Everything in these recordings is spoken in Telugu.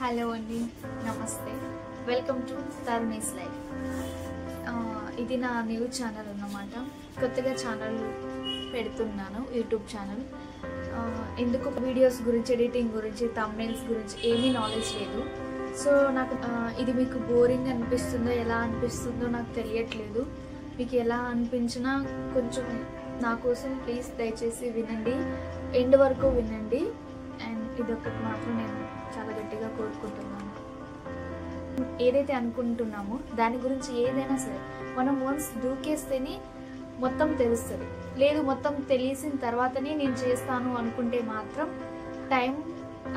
హలో అండి, నమస్తే. Welcome to Taruni's life. ఇది నా న్యూ ఛానల్ అన్నమాట. కొత్తగా ఛానల్ పెడుతున్నాను, యూట్యూబ్ ఛానల్. ఎందుకు వీడియోస్ గురించి, ఎడిటింగ్ గురించి, థంబ్నెయిల్స్ గురించి ఏమీ నాలెడ్జ్ లేదు. సో నాకు ఇది మీకు బోరింగ్ అనిపిస్తుందో ఎలా అనిపిస్తుందో నాకు తెలియట్లేదు. మీకు ఎలా అనిపించినా కొంచెం నా కోసం ప్లీజ్ దయచేసి వినండి, ఎండ్ వరకు వినండి. అండ్ ఇదొకటి మాత్రం నేను చాలా గట్టిగా కోరుకుంటున్నాను. ఏదైతే అనుకుంటున్నామో దాని గురించి ఏదైనా సరే మనం వన్స్ దూకేస్తేనే మొత్తం తెలుస్తుంది. లేదు మొత్తం తెలిసిన తర్వాతనే నేను చేస్తాను అనుకుంటే మాత్రం టైం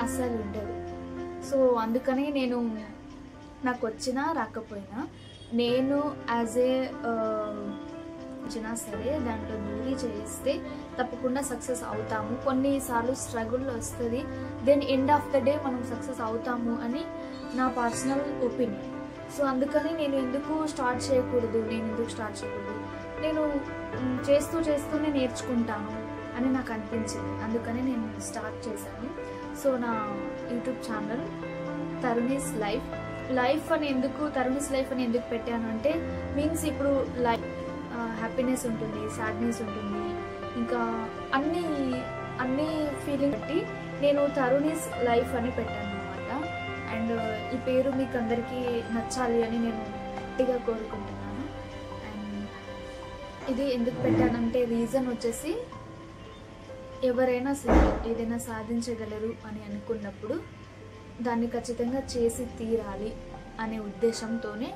అస్సలు ఉండదు. సో అందుకని నేను నాకు వచ్చినా రాకపోయినా నేను యాజ్ ఏ వచ్చినా సరే దాంట్లో దూరి చేస్తే తప్పకుండా సక్సెస్ అవుతాము. కొన్నిసార్లు స్ట్రగుల్ వస్తుంది, then end of the day మనం సక్సెస్ అవుతాము అని నా పర్సనల్ ఒపీనియన్. సో అందుకని నేను ఎందుకు స్టార్ట్ చేయకూడదు, నేను చేస్తూనే నేర్చుకుంటాను అని నాకు అనిపించింది. అందుకని నేను స్టార్ట్ చేశాను. సో నా యూట్యూబ్ ఛానల్ తరుణీస్ లైఫ్ అని ఎందుకు తరుణీస్ లైఫ్ అని ఎందుకు పెట్టాను అంటే మీన్స్ ఇప్పుడు లైఫ్ హ్యాపీనెస్ ఉంటుంది, సాడ్నెస్ ఉంటుంది, ఇంకా అన్ని ఫీలింగ్ బట్టి నేను తరుణీస్ లైఫ్ అని పెట్టాను అనమాట. అండ్ ఈ పేరు మీకు అందరికీ నచ్చాలి అని నేను గట్టిగా కోరుకుంటున్నాను. అండ్ ఇది ఎందుకు పెట్టానంటే రీజన్ వచ్చేసి ఎవరైనా సరే ఏదైనా సాధించగలరు అని అనుకున్నప్పుడు దాన్ని ఖచ్చితంగా చేసి తీరాలి అనే ఉద్దేశంతోనే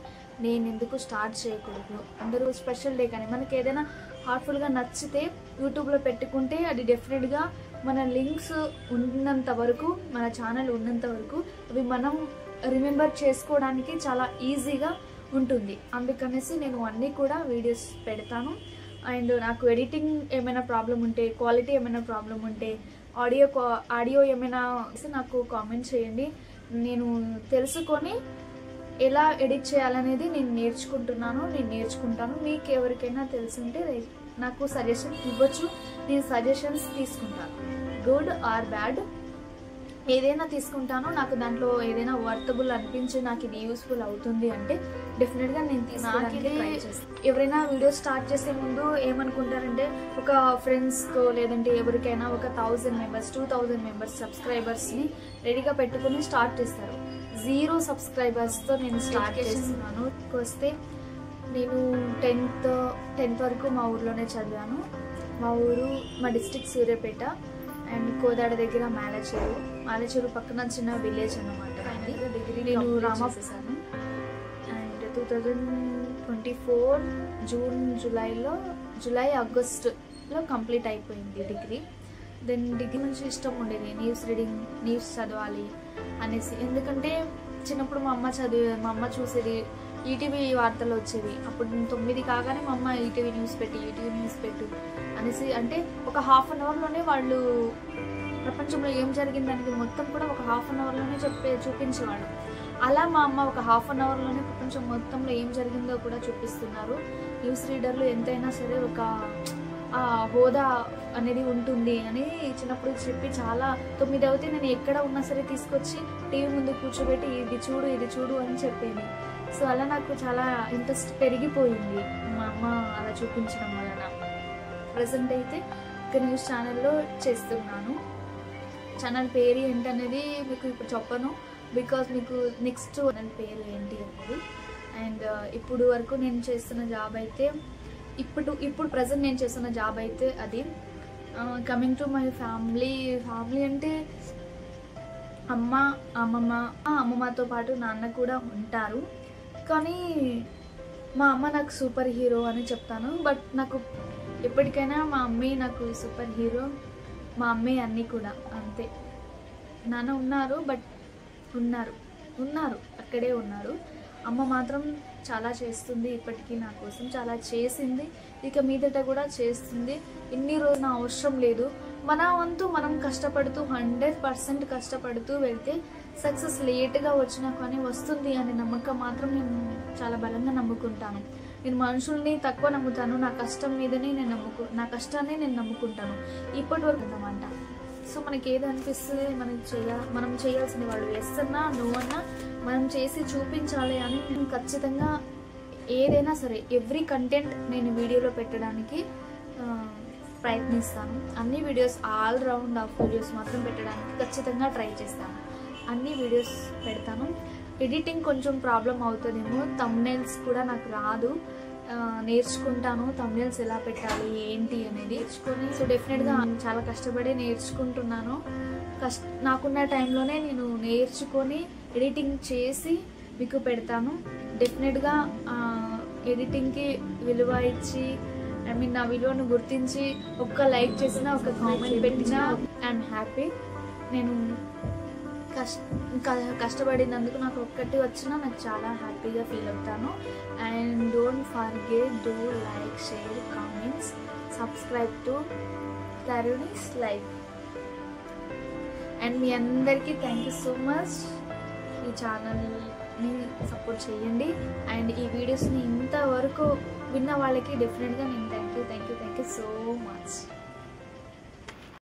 నేను ఎందుకు స్టార్ట్ చేయకూడదు. అందరూ స్పెషల్ డే కానీ మనకి ఏదైనా హార్ట్ఫుల్గా నచ్చితే యూట్యూబ్లో పెట్టుకుంటే అది డెఫినెట్గా మన లింక్స్ ఉన్నంత వరకు, మన ఛానల్ ఉన్నంత వరకు అవి మనం రిమెంబర్ చేసుకోవడానికి చాలా ఈజీగా ఉంటుంది. అందుకనేసి నేను అన్నీ కూడా వీడియోస్ పెడతాను. అండ్ నాకు ఎడిటింగ్ ఏమైనా ప్రాబ్లం ఉంటే, క్వాలిటీ ఏమైనా ప్రాబ్లం ఉంటే, ఆడియో ఏమైనా నాకు కామెంట్ చేయండి. నేను తెలుసుకొని ఎలా ఎడిట్ చేయాలనేది నేను నేర్చుకుంటాను. మీకు ఎవరికైనా తెలుసుంటే నాకు సజెషన్ ఇవ్వచ్చు, నేను సజెషన్స్ తీసుకుంటాను. గుడ్ ఆర్ బ్యాడ్ ఏదైనా తీసుకుంటాను. నాకు దాంట్లో ఏదైనా వర్తబుల్ అనిపించి నాకు ఇది యూస్ఫుల్ అవుతుంది అంటే డెఫినెట్గా నేను తీసుకుని ఎవరైనా వీడియో స్టార్ట్ చేసే ముందు ఏమనుకుంటారంటే ఒక ఫ్రెండ్స్కో లేదంటే ఎవరికైనా ఒక 1000 మెంబర్స్ 2000 మెంబర్స్ సబ్స్క్రైబర్స్ని రెడీగా పెట్టుకుని స్టార్ట్ చేస్తారు. 0 సబ్స్క్రైబర్స్తో నేను స్టార్ట్ చేస్తున్నాను. వస్తే నేను 10th వరకు మా ఊర్లోనే చదివాను. మా డిస్ట్రిక్ట్ సూర్యాపేట అండ్ కోదాడ దగ్గర మాలేచెరు పక్కన చిన్న విలేజ్ అన్నమాట. డిగ్రీ నేను రామా చేశాను. అండ్ 2024 జూలై ఆగస్టులో కంప్లీట్ అయిపోయింది డిగ్రీ. దెన్ డిగ్రీ నుంచి ఇష్టం ఉండేది న్యూస్ చదవాలి అనేసి. ఎందుకంటే చిన్నప్పుడు మా అమ్మ చూసేది, ఈటీవీ వార్తలు వచ్చేవి. అప్పుడు 9 కాగానే మా అమ్మ ఈటీవీ న్యూస్ పెట్టు అనేసి, అంటే ఒక ½ అన్ అవర్లోనే వాళ్ళు ప్రపంచంలో ఏం జరిగిందనేది మొత్తం కూడా ఒక ½ అన్ అవర్లోనే చూపించేవాళ్ళు. అలా మా అమ్మ ఒక ½ అన్ అవర్లోనే ప్రపంచం మొత్తంలో ఏం జరిగిందో కూడా చూపిస్తున్నారు. న్యూస్ రీడర్లు ఎంతైనా సరే ఒక హోదా అనేది ఉంటుంది అని చిన్నప్పుడు చెప్పి చాలా 9 అవుతే నేను ఎక్కడ ఉన్నా సరే తీసుకొచ్చి టీవీ ముందు కూర్చోబెట్టి ఇది చూడు అని చెప్పేది. సో అలా నాకు చాలా ఇంట్రెస్ట్ పెరిగిపోయింది మా అమ్మ అలా చూపించడం వలన. ప్రజెంట్ అయితే ఒక న్యూస్ ఛానల్లో చేస్తున్నాను. ఛానల్ పేరు ఏంటనేది మీకు ఇప్పుడు చెప్పను, బికాజ్ మీకు నెక్స్ట్ ఛానల్ పేరు ఏంటి అనేది. అండ్ ఇప్పుడు వరకు నేను చేస్తున్న జాబ్ అయితే ఇప్పుడు ప్రజెంట్ నేను చేస్తున్న జాబ్ అయితే అది. కమింగ్ టు మై ఫ్యామిలీ అంటే అమ్మమ్మతో పాటు నాన్న కూడా ఉంటారు. కానీ మా అమ్మ నాకు సూపర్ హీరో అని చెప్తాను. బట్ నాకు ఎప్పటికైనా మా అమ్మే నాకు సూపర్ హీరో, మా అమ్మే అన్నీ కూడా అంతే. నాన్న ఉన్నారు అక్కడే ఉన్నారు. అమ్మ మాత్రం చాలా చేస్తుంది, ఇప్పటికీ నా కోసం చాలా చేసింది, ఇక మీదట కూడా చేస్తుంది. ఇన్ని రోజులు నా అవసరం లేదు. మన వంతు మనం కష్టపడుతూ 100% కష్టపడుతూ వెళ్తే సక్సెస్ లేట్గా వచ్చినా కానీ వస్తుంది అనే నమ్మకం మాత్రం నేను చాలా బలంగా నమ్ముకుంటాను. నేను మనుషుల్ని తక్కువ నమ్ముతాను, నా కష్టం మీదనే నా కష్టాన్ని నేను నమ్ముకుంటాను ఇప్పటి వరకు అన్నమాట. సో మనకి ఏది అనిపిస్తుంది మనం చేయాల్సింది వాళ్ళు ఎస్సన్నా నువ్వన్నా మనం చేసి చూపించాలి అని నేను ఖచ్చితంగా ఏదైనా సరే ఎవ్రీ కంటెంట్ నేను వీడియోలో పెట్టడానికి ప్రయత్నిస్తాను. అన్ని videos all round of videos మాత్రం పెట్టడానికి ఖచ్చితంగా ట్రై చేస్తాను. అన్ని వీడియోస్ పెడతాను. ఎడిటింగ్ కొంచెం ప్రాబ్లం అవుతుందేమో, థంబ్నెయిల్స్ కూడా నాకు రాదు, నేర్చుకుంటాను థంబ్నెయిల్స్ ఎలా పెట్టాలి ఏంటి అనేది నేర్చుకొని. సో డెఫినెట్గా చాలా కష్టపడి నేర్చుకుంటున్నాను. నాకున్న టైంలోనే నేను నేర్చుకొని ఎడిటింగ్ చేసి మీకు పెడతాను. డెఫినెట్గా ఎడిటింగ్కి విలువ ఇచ్చి నా విలువను గుర్తించి ఒక్క లైక్ చేసినా ఒక కామెంట్ పెట్టినా ఐఎమ్ హ్యాపీ. నేను కష్టపడినందుకు నాకు ఒక్కటి వచ్చినా నాకు చాలా హ్యాపీగా ఫీల్ అవుతాను. And don't forget do like, share, comments, subscribe to Taruni's life. And మీ అందరికీ థ్యాంక్ యూ సో మచ్. ఈ ఛానల్ని సపోర్ట్ చేయండి. అండ్ ఈ వీడియోస్ని ఇంతవరకు విన్న వాళ్ళకి డెఫినెట్గా నేను థ్యాంక్ యూ సో మచ్.